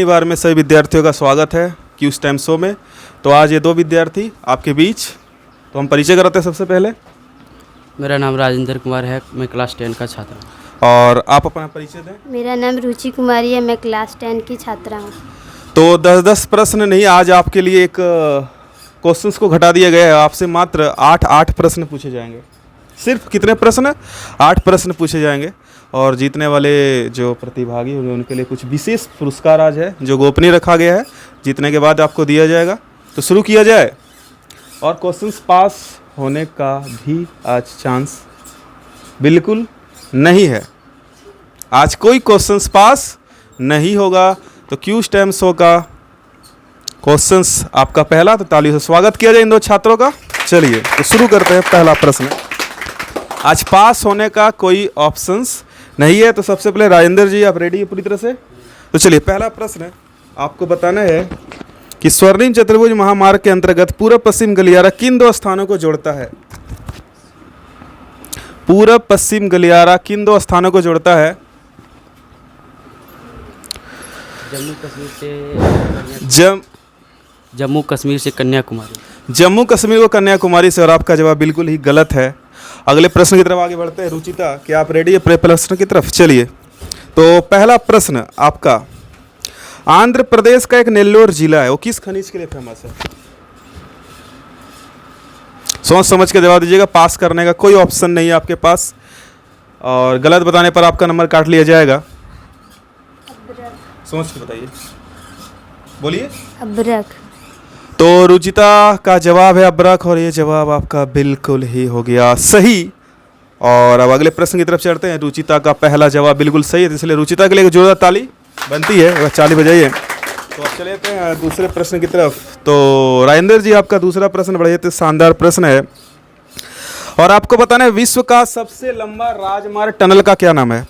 बार में सभी विद्यार्थियों का स्वागत है क्यूज टाइम शो में। तो आज ये दो विद्यार्थी आपके बीच, तो हम परिचय कराते हैं सबसे पहले। मेरा नाम राजेंद्र कुमार है, मैं क्लास 10 का छात्र हूँ। और आप अपना परिचय दें। मेरा नाम रुचि कुमारी है, मैं क्लास 10 की छात्रा हूँ। तो 10-10 प्रश्न नहीं, आज आपके लिए एक क्वेश्चंस को घटा दिया गया है। आपसे मात्र 8 प्रश्न पूछे जाएंगे। सिर्फ कितने प्रश्न? 8 प्रश्न पूछे जाएंगे। और जीतने वाले जो प्रतिभागी होंगे उनके लिए कुछ विशेष पुरस्कार आज है जो गोपनीय रखा गया है, जीतने के बाद आपको दिया जाएगा। तो शुरू किया जाए। और क्वेश्चंस पास होने का भी आज चांस बिल्कुल नहीं है। आज कोई क्वेश्चंस पास नहीं होगा। तो क्यूज टाइम शो का क्वेश्चंस आपका पहला, तो तालियों से स्वागत किया जाए इन दो छात्रों का। चलिए तो शुरू करते हैं। पहला प्रश्न, आज पास होने का कोई ऑप्शंस नहीं है। तो सबसे पहले राजेंद्र जी, आप रेडी है पूरी तरह से? तो चलिए पहला प्रश्न आपको बताना है कि स्वर्णिम चतुर्भुज महामार्ग के अंतर्गत पूर्व पश्चिम गलियारा किन दो स्थानों को जोड़ता है? पूर्व पश्चिम गलियारा किन दो स्थानों को जोड़ता है? जम्मू कश्मीर से कन्याकुमारी। जम्मू कश्मीर को कन्याकुमारी से। और आपका जवाब बिल्कुल ही गलत है। अगले प्रश्न की तरफ आगे बढ़ते हैं। रुचिता, क्या आप रेडी है प्रश्न की तरफ? चलिए तो पहला प्रश्न आपका, आंध्र प्रदेश का एक नेल्लोर जिला है, वो किस खनिज के लिए फेमस है? सोच समझ के जवाब दीजिएगा। पास करने का कोई ऑप्शन नहीं है आपके पास, और गलत बताने पर आपका नंबर काट लिया जाएगा। सोच के बताइए, बोलिए। अब्रक। तो रुचिता का जवाब है अब्रक, और ये जवाब आपका बिल्कुल ही हो गया सही। और अब अगले प्रश्न की तरफ चढ़ते हैं। रुचिता का पहला जवाब बिल्कुल सही है, इसलिए रुचिता के लिए जोरदार ताली बनती है। वह ताली बजाइए। तो अब चले जाते हैं दूसरे प्रश्न की तरफ। तो राजेंद्र जी, आपका दूसरा प्रश्न बड़े शानदार प्रश्न है, और आपको बताना है विश्व का सबसे लंबा राजमार्ग टनल का क्या नाम है?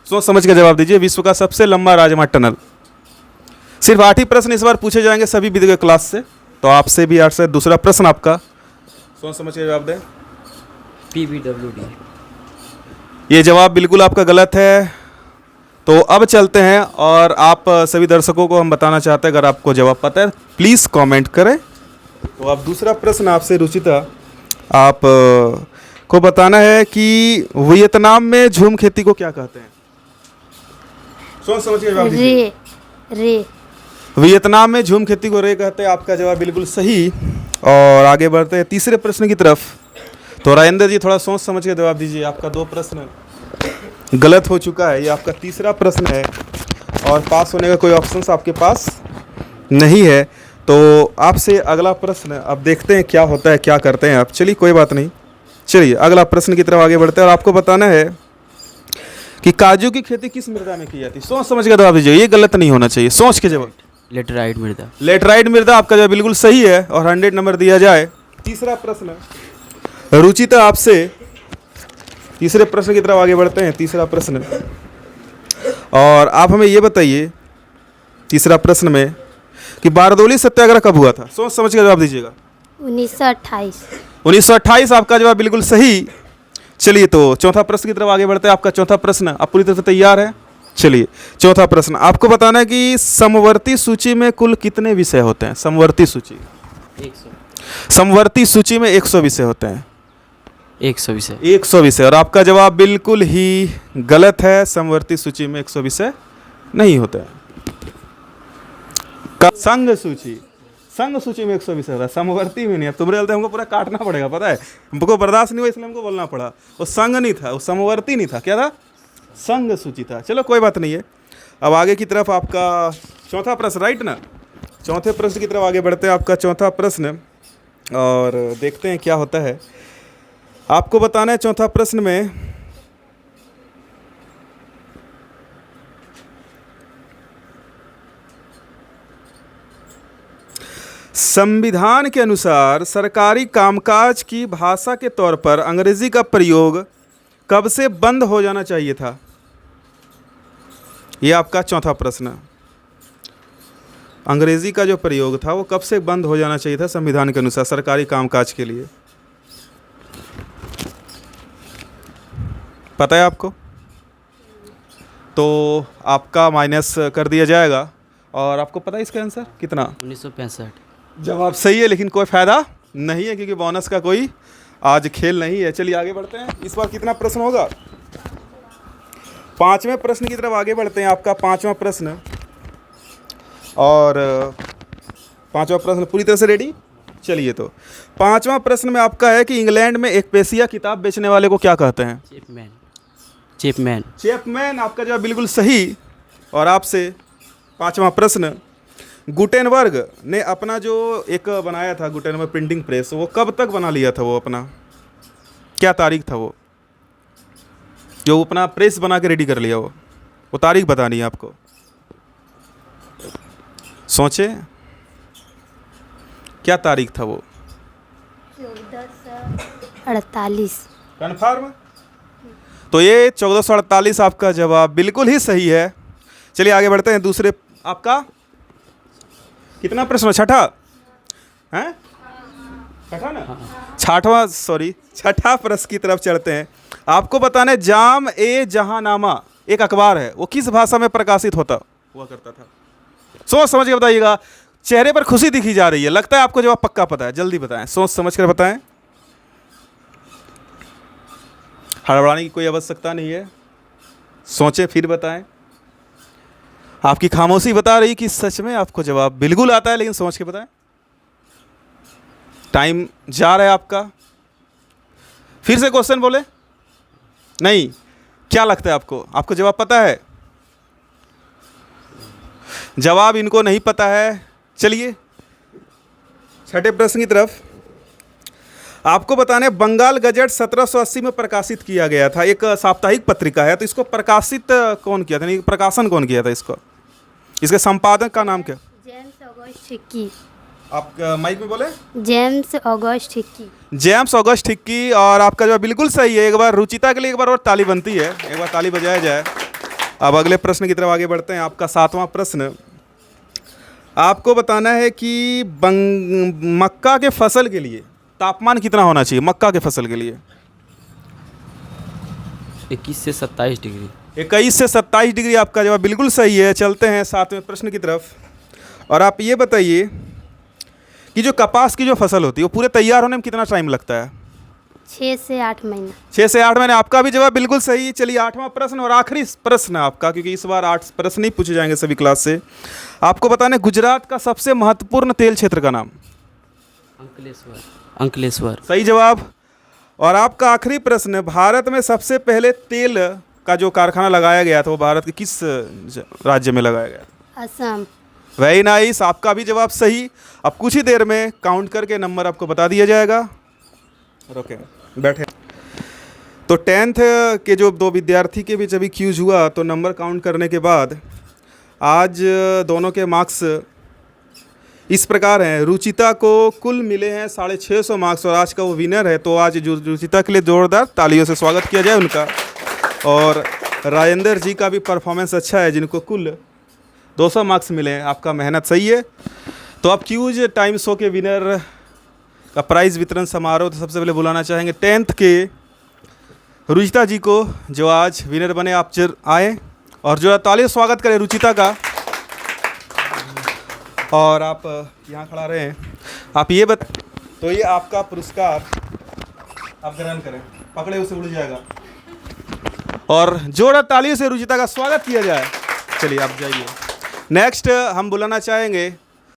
सोच समझ के जवाब दीजिए। विश्व का सबसे लंबा राजमार्ग टनल। सिर्फ 8 ही प्रश्न इस बार पूछे जाएंगे सभी विद्यार्थी क्लास से। तो आपसे भी 8 से दूसरा प्रश्न आपका, सोच समझ के जवाब दें। PBWD। ये जवाब बिल्कुल आपका गलत है। तो अब चलते हैं, और आप सभी दर्शकों को हम बताना चाहते हैं, अगर आपको जवाब पता है प्लीज़ कमेंट करें। तो अब दूसरा प्रश्न आपसे रुचिता, आप को बताना है कि वियतनाम में झूम खेती को क्या कहते हैं? सोच समझ के जवाब दीजिए। रे। वियतनाम में झूम खेती को रे कहते हैं। आपका जवाब बिल्कुल सही। और आगे बढ़ते हैं तीसरे प्रश्न की तरफ। तो राजेंद्र जी, थोड़ा सोच समझ के जवाब दीजिए। आपका 2 प्रश्न गलत हो चुका है, ये आपका तीसरा प्रश्न है, और पास होने का कोई ऑप्शंस आपके पास नहीं है। तो आपसे अगला प्रश्न, अब देखते हैं क्या होता है, क्या करते हैं आप। चलिए कोई बात नहीं, चलिए अगला प्रश्न की तरफ आगे बढ़ते हैं। और आपको बताना है कि काजू की खेती किस मृदा में की जाती है? सोच समझ के जवाब दीजिए, ये गलत नहीं होना चाहिए। सोच के जवाब। लेटराइट मृदा। लेटराइट मृदा, आपका जवाब बिल्कुल सही है, और 100 नंबर दिया जाए। तीसरा प्रश्न रुचिता, आपसे तीसरे प्रश्न की तरफ आगे बढ़ते हैं। तीसरा प्रश्न, और आप हमें ये बताइए तीसरा प्रश्न में कि बारदोली सत्याग्रह कब हुआ था? सोच समझ के जवाब दीजिएगा। 1928। 1928, आपका जवाब बिल्कुल सही। चलिए तो चौथा प्रश्न की तरफ आगे बढ़ते हैं। आपका चौथा प्रश्न, आप पूरी तरह से तैयार हैं? चलिए चौथा प्रश्न आपको बताना है कि समवर्ती सूची में कुल कितने विषय होते हैं? समवर्ती सूची 100। समवर्ती सूची में 100 विषय होते हैं। 100 विषय। 100 विषय, और आपका जवाब बिल्कुल ही गलत है। समवर्ती सूची में 100 विषय नहीं होते हैं। संघ सूची, संघ सूची में 100 विषय होता है, समवर्ती में नहीं है। तुम्हारे चलते हमको पूरा काटना पड़ेगा, पता है, हमको बर्दाश्त नहीं हुआ इसलिए हमको बोलना पड़ा। वो संघ नहीं था, वो समवर्ती नहीं था, क्या था? संघ सूची था। चलो कोई बात नहीं है। अब आगे की तरफ आपका चौथा प्रश्न, राइट ना? चौथे प्रश्न की तरफ आगे बढ़ते हैं। आपका चौथा प्रश्न, और देखते हैं क्या होता है। आपको बताना है चौथा प्रश्न में संविधान के अनुसार सरकारी कामकाज की भाषा के तौर पर अंग्रेजी का प्रयोग कब से बंद हो जाना चाहिए था? यह आपका चौथा प्रश्न। अंग्रेजी का जो प्रयोग था वो कब से बंद हो जाना चाहिए था संविधान के अनुसार सरकारी कामकाज के लिए? पता है आपको? तो आपका माइनस कर दिया जाएगा। और आपको पता है इसका आंसर कितना? 1965। जवाब सही है, लेकिन कोई फ़ायदा नहीं है क्योंकि बोनस का कोई आज खेल नहीं है। चलिए आगे बढ़ते हैं। इस बार कितना प्रश्न होगा? 5वें प्रश्न की तरफ आगे बढ़ते हैं। आपका 5वां प्रश्न, और 5वां प्रश्न पूरी तरह से रेडी। चलिए, तो 5वां प्रश्न में आपका है कि इंग्लैंड में एक पेशिया किताब बेचने वाले को क्या कहते हैं? चैपमैन। चैपमैन। चैपमैन आपका जवाब बिल्कुल सही। और आपसे 5वां प्रश्न, गुटेनबर्ग ने अपना जो एक बनाया था गुटेनबर्ग प्रिंटिंग प्रेस, वो कब तक बना लिया था? वो अपना क्या तारीख था वो जो अपना प्रेस बना के रेडी कर लिया? वो तारीख बतानी है आपको। सोचे क्या तारीख था वो? 1448। कन्फर्म? तो ये 1448 आपका जवाब बिल्कुल ही सही है। चलिए आगे बढ़ते हैं। दूसरे आपका कितना प्रश्न? छठा है? छठा ना? छठा प्रश्न की तरफ चढ़ते हैं। आपको बताना है, जाम ए जहांनामा एक अखबार है, वो किस भाषा में प्रकाशित हुआ करता था? सोच समझ के बताइएगा। चेहरे पर खुशी दिखी जा रही है, लगता है आपको जवाब पक्का पता है। जल्दी बताएं, सोच समझ कर बताएं। हड़बड़ाने की कोई आवश्यकता नहीं है, सोचें फिर बताएं। आपकी खामोशी बता रही कि सच में आपको जवाब बिल्कुल आता है, लेकिन सोच के बताएं। टाइम जा रहा है आपका। फिर से क्वेश्चन बोले नहीं। क्या लगता है आपको? आपको जवाब पता है? जवाब इनको नहीं पता है। चलिए छठे प्रश्न की तरफ। आपको बताने, बंगाल गजट 1780 में प्रकाशित किया गया था। एक साप्ताहिक पत्रिका है, तो इसको प्रकाशित कौन किया था? नहीं, प्रकाशन कौन किया था इसको? इसके संपादक का नाम क्या? James August Hickey. आप माइक में बोले। James August Hickey. James August Hickey. और आपका जवाब बिल्कुल सही है। एक बार रुचिता के लिए एक बार और ताली बनती है, एक बार ताली बजाया जाए। अब अगले प्रश्न की तरफ आगे बढ़ते हैं। आपका 7वां प्रश्न, आपको बताना है कि मक्का के फसल के लिए तापमान कितना होना चाहिए? मक्का के फसल के लिए 21 से 27 डिग्री। 21 से 27 डिग्री आपका जवाब बिल्कुल सही है। चलते हैं 7वें प्रश्न की तरफ। और आप ये बताइए कि जो कपास की जो फसल होती है, वो पूरे तैयार होने में कितना टाइम लगता है? 6 से 8 महीना। 6 से 8 महीने। आपका भी जवाब बिल्कुल सही। चलिए 8वां प्रश्न और आखिरी प्रश्न आपका, क्योंकि इस बार 8 प्रश्न ही पूछे जाएंगे सभी क्लास से। आपको बताना है, गुजरात का सबसे महत्वपूर्ण तेल क्षेत्र का नाम? अंकलेश्वर। अंकलेश्वर। सही जवाब। और आपका आखिरी प्रश्न, भारत में सबसे पहले तेल का जो कारखाना लगाया गया था, वो भारत के किस राज्य में लगाया गया? असम। Very nice. आपका भी जवाब सही। अब कुछ ही देर में काउंट करके नंबर आपको बता दिया जाएगा। ओके, बैठे। तो 10th के जो 2 विद्यार्थी के बीच अभी क्यूज हुआ, तो नंबर काउंट करने के बाद आज दोनों के मार्क्स इस प्रकार हैं। रुचिता को कुल मिले हैं 650 मार्क्स, और आज का वो विनर है। तो आज जो रुचिता के लिए जोरदार तालियों से स्वागत किया जाए उनका। और राजेंद्र जी का भी परफॉर्मेंस अच्छा है, जिनको कुल 200 मार्क्स मिले हैं। आपका मेहनत सही है। तो आप क्यूज टाइम शो के विनर का प्राइज़ वितरण समारोह तो सबसे पहले बुलाना चाहेंगे 10th के रुचिता जी को, जो आज विनर बने। आप आए और जो तालियों स्वागत करें रुचिता का। और आप यहाँ खड़ा रहे हैं। आप ये तो ये आपका पुरस्कार आप ग्रहण करें। पकड़े उसे, उड़ जाएगा। और जोरदार तालियों से रुचिता का स्वागत किया जाए। चलिए आप जाइए। नेक्स्ट हम बुलाना चाहेंगे